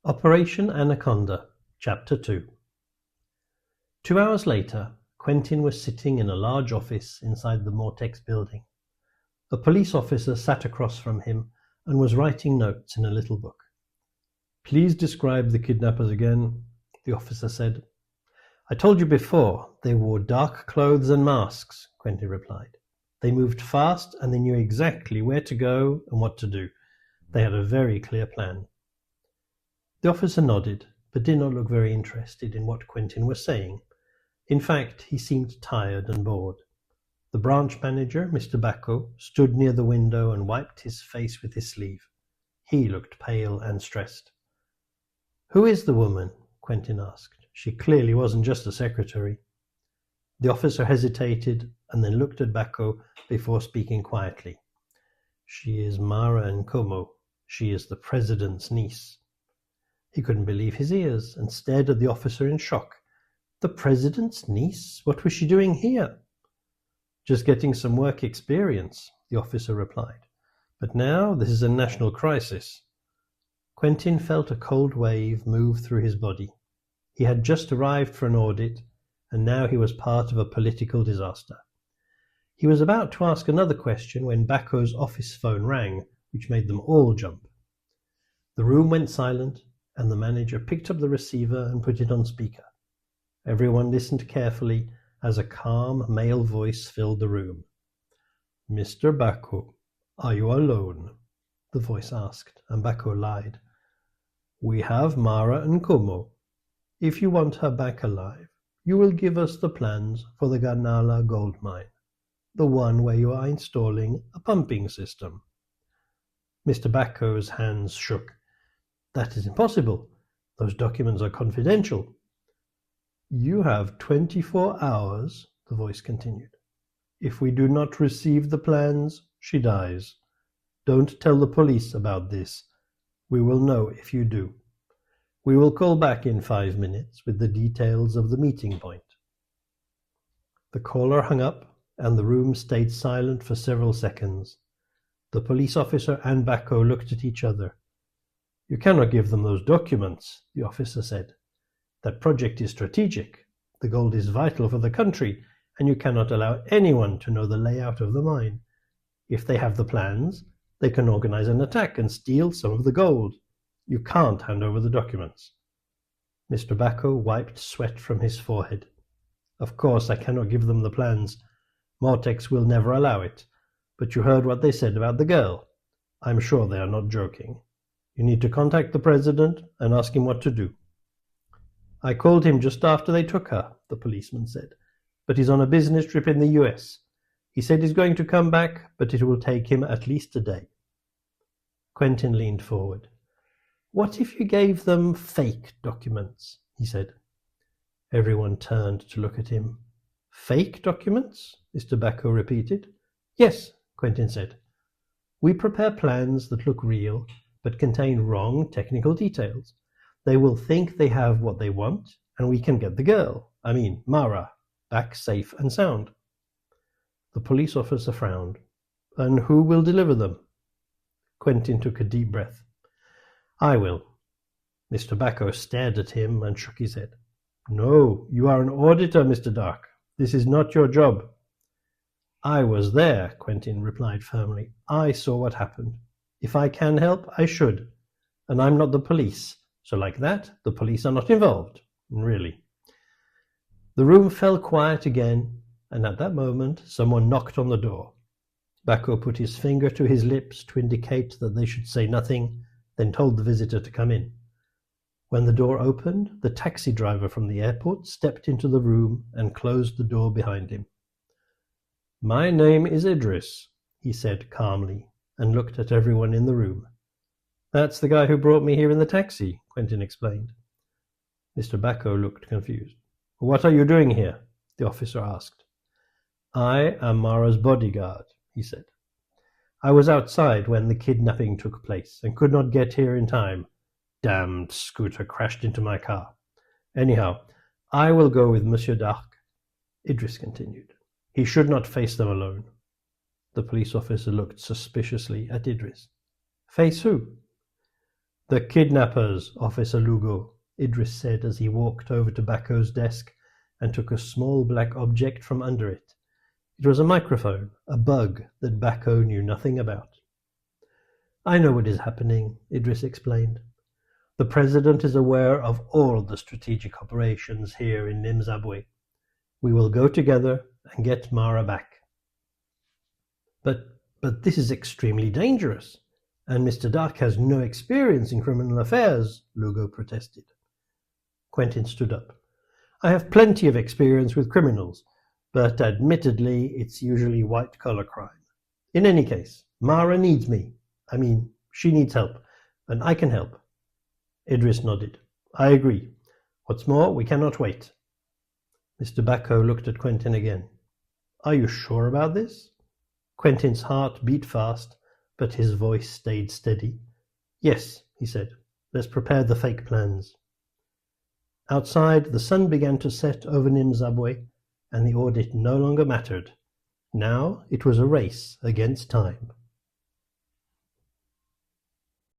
Operation Anaconda, Chapter 2. 2 hours later, Quentin was sitting in a large office inside the Mortex building. A police officer sat across from him and was writing notes in a little book. "Please describe the kidnappers again," the officer said. "I told you before, they wore dark clothes and masks," Quentin replied. "They moved fast and they knew exactly where to go and what to do. They had a very clear plan." The officer nodded, but did not look very interested in what Quentin was saying. In fact, he seemed tired and bored. The branch manager, Mr. Bacco, stood near the window and wiped his face with his sleeve. He looked pale and stressed. "Who is the woman?" Quentin asked. "She clearly wasn't just a secretary." The officer hesitated and then looked at Bacco before speaking quietly. "She is Mara Nkomo. She is the president's niece." He couldn't believe his ears and stared at the officer in shock. The president's niece? What was she doing here? "Just getting some work experience," the officer replied. "But now this is a national crisis." Quentin felt a cold wave move through his body. He had just arrived for an audit, and now he was part of a political disaster. He was about to ask another question when Bacco's office phone rang, which made them all jump. The room went silent, and the manager picked up the receiver and put it on speaker. Everyone listened carefully as a calm male voice filled the room. "Mr. Bacco, are you alone?" the voice asked, and Bacco lied. "We have Mara Nkomo. If you want her back alive, you will give us the plans for the Ganala gold mine, the one where you are installing a pumping system." Mr. Bacco's hands shook. "That is impossible. Those documents are confidential." "You have 24 hours, the voice continued. "If we do not receive the plans, she dies. Don't tell the police about this. We will know if you do. We will call back in 5 minutes with the details of the meeting point." The caller hung up, and the room stayed silent for several seconds. The police officer and Bacco looked at each other. "You cannot give them those documents," the officer said. "That project is strategic. The gold is vital for the country, and you cannot allow anyone to know the layout of the mine. If they have the plans, they can organize an attack and steal some of the gold. You can't hand over the documents." Mr. Bacco wiped sweat from his forehead. "Of course I cannot give them the plans. Mortex will never allow it. But you heard what they said about the girl. I'm sure they are not joking. You need to contact the president and ask him what to do." "I called him just after they took her," the policeman said. "But he's on a business trip in the US. He said he's going to come back, but it will take him at least a day." Quentin leaned forward. "What if you gave them fake documents?" he said. Everyone turned to look at him. "Fake documents?" Mr. Bacco repeated. "Yes," Quentin said. "We prepare plans that look real, but contain wrong technical details. They will think they have what they want, and we can get the girl, Mara, back safe and sound." The police officer frowned. "And who will deliver them?" Quentin took a deep breath. "I will." Mr. Bacco stared at him and shook his head. "No, you are an auditor, Mr. Dark. This is not your job." "I was there," Quentin replied firmly. "I saw what happened. If I can help, I should. And I'm not the police, so like that, the police are not involved. Really." The room fell quiet again, and at that moment, someone knocked on the door. Bacco put his finger to his lips to indicate that they should say nothing, then told the visitor to come in. When the door opened, the taxi driver from the airport stepped into the room and closed the door behind him. "My name is Idris," he said calmly, and looked at everyone in the room. "That's the guy who brought me here in the taxi," Quentin explained. Mr. Bacco looked confused. "What are you doing here?" the officer asked. "I am Mara's bodyguard," he said. "I was outside when the kidnapping took place and could not get here in time. Damned scooter crashed into my car. Anyhow, I will go with Monsieur Dark," Idris continued. "He should not face them alone." The police officer looked suspiciously at Idris. "Face who?" "The kidnappers, Officer Lugo," Idris said as he walked over to Bako's desk and took a small black object from under it. It was a microphone, a bug that Bako knew nothing about. "I know what is happening," Idris explained. "The President is aware of all the strategic operations here in Nimzabwe. We will go together and get Mara back." But this is extremely dangerous, and Mr. Dark has no experience in criminal affairs," Lugo protested. Quentin stood up. "I have plenty of experience with criminals, but admittedly it's usually white-collar crime. In any case, Mara needs me. I mean, she needs help, and I can help." Idris nodded. "I agree. What's more, we cannot wait." Mr. Bako looked at Quentin again. "Are you sure about this?" Quentin's heart beat fast, but his voice stayed steady. "Yes," he said. "Let's prepare the fake plans." Outside, the sun began to set over Nimzabwe, and the audit no longer mattered. Now it was a race against time.